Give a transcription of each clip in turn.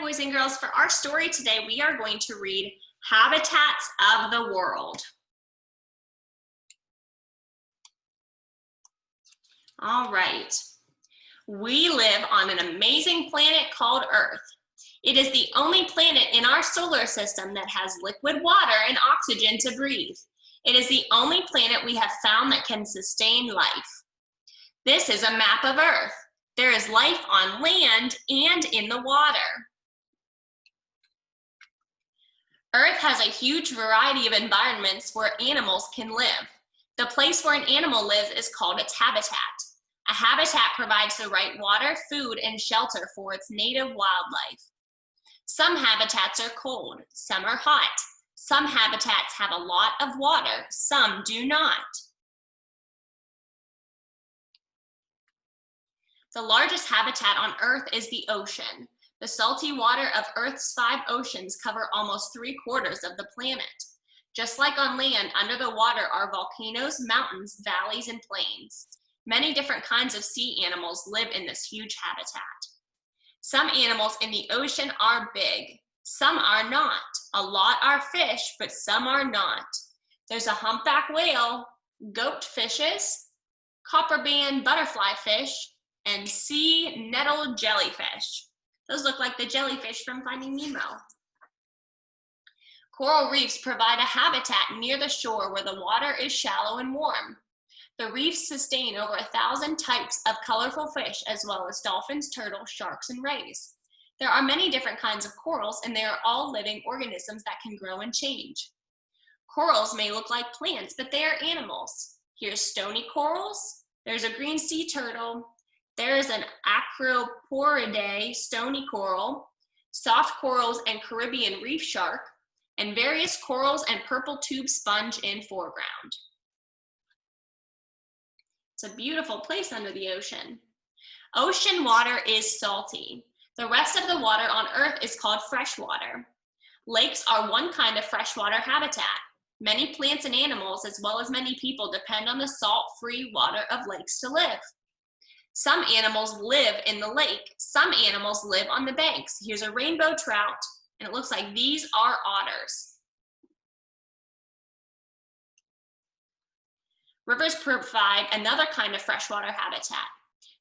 boys and girls. For our story today, we are going to read Habitats of the World. All right. We live on an amazing planet called Earth. It is the only planet in our solar system that has liquid water and oxygen to breathe. It is the only planet we have found that can sustain life. This is a map of Earth. There is life on land and in the water. Earth has a huge variety of environments where animals can live. The place where an animal lives is called its habitat. A habitat provides the right water, food, and shelter for its native wildlife. Some habitats are cold, some are hot. Some habitats have a lot of water, some do not. The largest habitat on Earth is the ocean. The salty water of Earth's 5 oceans cover almost 3/4 of the planet. Just like on land, under the water are volcanoes, mountains, valleys, and plains. Many different kinds of sea animals live in this huge habitat. Some animals in the ocean are big. Some are not. A lot are fish, but some are not. There's a humpback whale, goat fishes, copperband butterfly fish, and sea nettle jellyfish. Those look like the jellyfish from Finding Nemo. Coral reefs provide a habitat near the shore where the water is shallow and warm. The reefs sustain over 1,000 types of colorful fish, as well as dolphins, turtles, sharks, and rays. There are many different kinds of corals, and they are all living organisms that can grow and change. Corals may look like plants, but they are animals. Here's stony corals. There's a green sea turtle. There's an Acroporidae stony coral, soft corals and Caribbean reef shark, and various corals and purple tube sponge in foreground. It's a beautiful place under the ocean. Ocean water is salty. The rest of the water on Earth is called freshwater. Lakes are one kind of freshwater habitat. Many plants and animals, as well as many people, depend on the salt-free water of lakes to live. Some animals live in the lake. Some animals live on the banks. Here's a rainbow trout, and it looks like these are otters. Rivers provide another kind of freshwater habitat.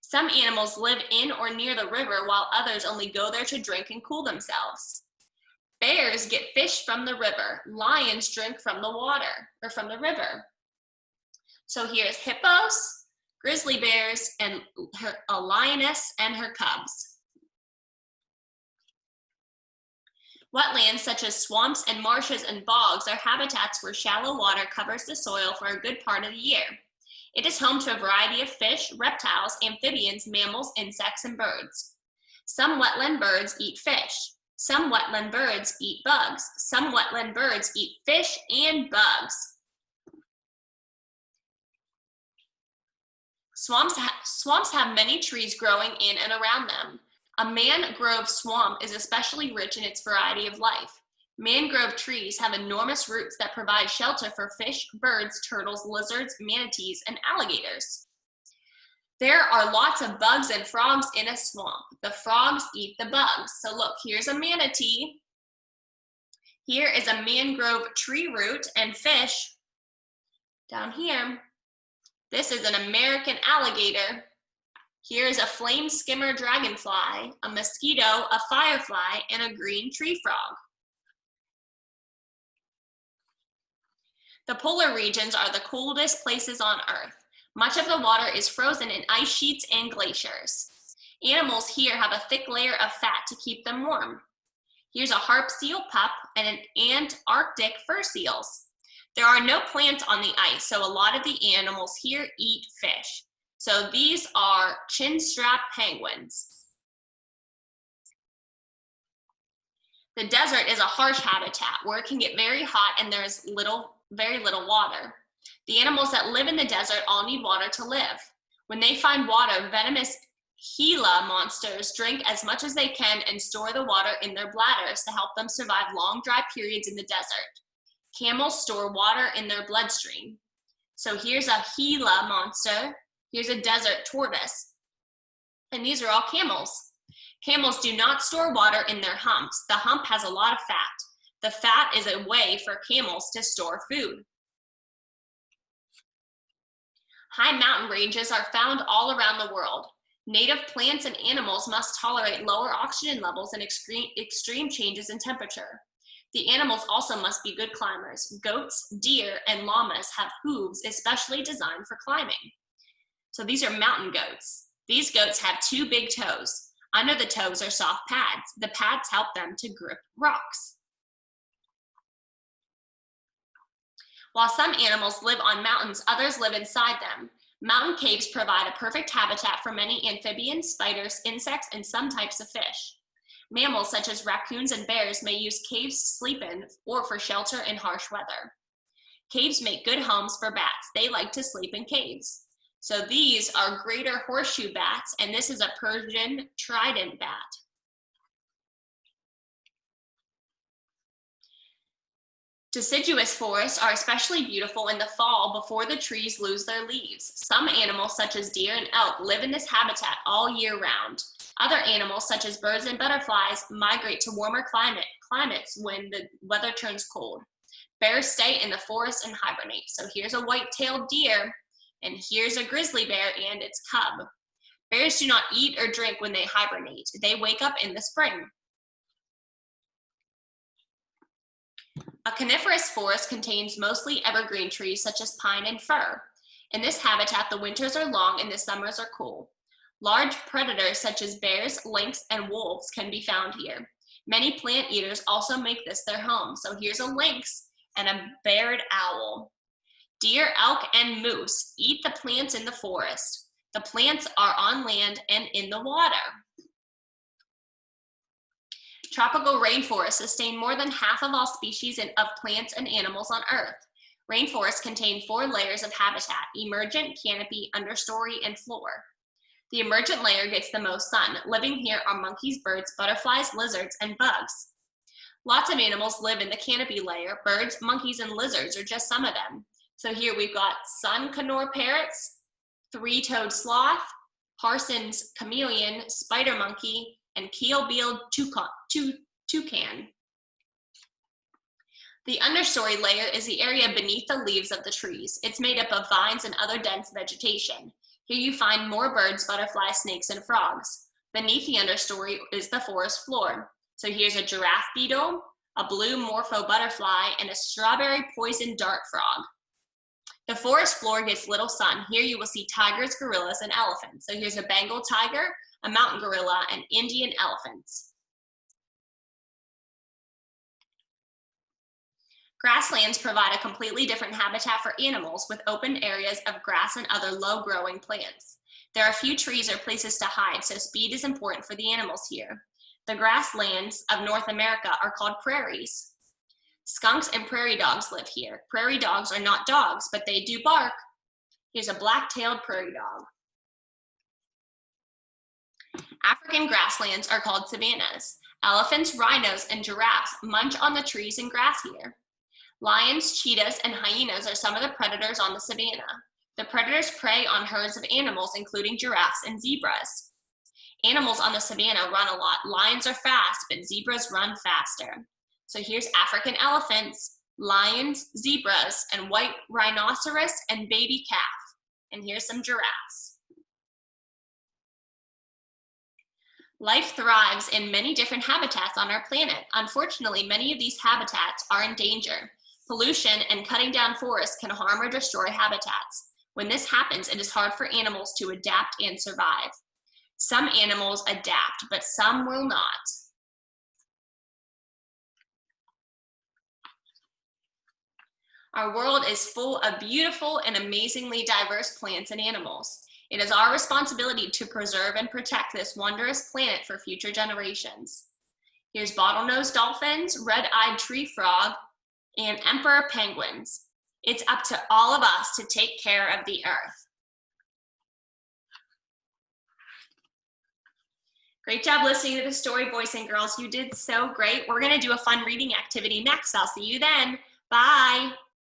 Some animals live in or near the river, while others only go there to drink and cool themselves. Bears get fish from the river. Lions drink from the water, or from the river. So here's hippos, grizzly bears, and a lioness and her cubs. Wetlands such as swamps and marshes and bogs are habitats where shallow water covers the soil for a good part of the year. It is home to a variety of fish, reptiles, amphibians, mammals, insects, and birds. Some wetland birds eat fish. Some wetland birds eat bugs. Some wetland birds eat fish and bugs. Swamps have many trees growing in and around them. A mangrove swamp is especially rich in its variety of life. Mangrove trees have enormous roots that provide shelter for fish, birds, turtles, lizards, manatees, and alligators. There are lots of bugs and frogs in a swamp. The frogs eat the bugs. So look, here's a manatee. Here is a mangrove tree root and fish. Down here, this is an American alligator. Here's a flame skimmer dragonfly, a mosquito, a firefly, and a green tree frog. The polar regions are the coldest places on Earth. Much of the water is frozen in ice sheets and glaciers. Animals here have a thick layer of fat to keep them warm. Here's a harp seal pup and an Antarctic fur seals. There are no plants on the ice, so a lot of the animals here eat fish. So these are chinstrap penguins. The desert is a harsh habitat where it can get very hot and there's very little water. The animals that live in the desert all need water to live. When they find water, venomous Gila monsters drink as much as they can and store the water in their bladders to help them survive long, dry periods in the desert. Camels store water in their bloodstream. So here's a Gila monster. Here's a desert tortoise. And these are all camels. Camels do not store water in their humps. The hump has a lot of fat. The fat is a way for camels to store food. High mountain ranges are found all around the world. Native plants and animals must tolerate lower oxygen levels and extreme changes in temperature. The animals also must be good climbers. Goats, deer, and llamas have hooves especially designed for climbing. So these are mountain goats. These goats have 2 big toes. Under the toes are soft pads. The pads help them to grip rocks. While some animals live on mountains, others live inside them. Mountain caves provide a perfect habitat for many amphibians, spiders, insects, and some types of fish. Mammals such as raccoons and bears may use caves to sleep in or for shelter in harsh weather. Caves make good homes for bats. They like to sleep in caves. So these are greater horseshoe bats, and this is a Persian trident bat. Deciduous forests are especially beautiful in the fall before the trees lose their leaves. Some animals, such as deer and elk, live in this habitat all year round. Other animals, such as birds and butterflies, migrate to warmer climates when the weather turns cold. Bears stay in the forest and hibernate. So here's a white-tailed deer, and here's a grizzly bear and its cub. Bears do not eat or drink when they hibernate. They wake up in the spring. A coniferous forest contains mostly evergreen trees such as pine and fir. In this habitat, the winters are long and the summers are cool. Large predators such as bears, lynx, and wolves can be found here. Many plant eaters also make this their home. So here's a lynx and a barred owl. Deer, elk, and moose eat the plants in the forest. The plants are on land and in the water. Tropical rainforests sustain more than half of all species of plants and animals on Earth. Rainforests contain 4 layers of habitat: emergent, canopy, understory, and floor. The emergent layer gets the most sun. Living here are monkeys, birds, butterflies, lizards, and bugs. Lots of animals live in the canopy layer. Birds, monkeys, and lizards are just some of them. So here we've got sun-conure parrots, 3-toed sloth, Parsons chameleon, spider monkey, and keel-billed toucan. The understory layer is the area beneath the leaves of the trees. It's made up of vines and other dense vegetation. Here you find more birds, butterflies, snakes, and frogs. Beneath the understory is the forest floor. So here's a giraffe beetle, a blue morpho butterfly, and a strawberry poison dart frog. The forest floor gets little sun. Here you will see tigers, gorillas, and elephants. So here's a Bengal tiger, a mountain gorilla, and Indian elephants. Grasslands provide a completely different habitat for animals with open areas of grass and other low-growing plants. There are few trees or places to hide, so speed is important for the animals here. The grasslands of North America are called prairies. Skunks and prairie dogs live here. Prairie dogs are not dogs, but they do bark. Here's a black-tailed prairie dog. African grasslands are called savannas. Elephants, rhinos, and giraffes munch on the trees and grass here. Lions, cheetahs, and hyenas are some of the predators on the savanna. The predators prey on herds of animals, including giraffes and zebras. Animals on the savanna run a lot. Lions are fast, but zebras run faster. So here's African elephants, lions, zebras, and white rhinoceros and baby calf. And here's some giraffes. Life thrives in many different habitats on our planet. Unfortunately, many of these habitats are in danger. Pollution and cutting down forests can harm or destroy habitats. When this happens, it is hard for animals to adapt and survive. Some animals adapt, but some will not. Our world is full of beautiful and amazingly diverse plants and animals. It is our responsibility to preserve and protect this wondrous planet for future generations. Here's bottlenose dolphins, red-eyed tree frog, and emperor penguins. It's up to all of us to take care of the earth. Great job listening to the story, boys and girls. You did so great. We're going to do a fun reading activity next. I'll see you then. Bye.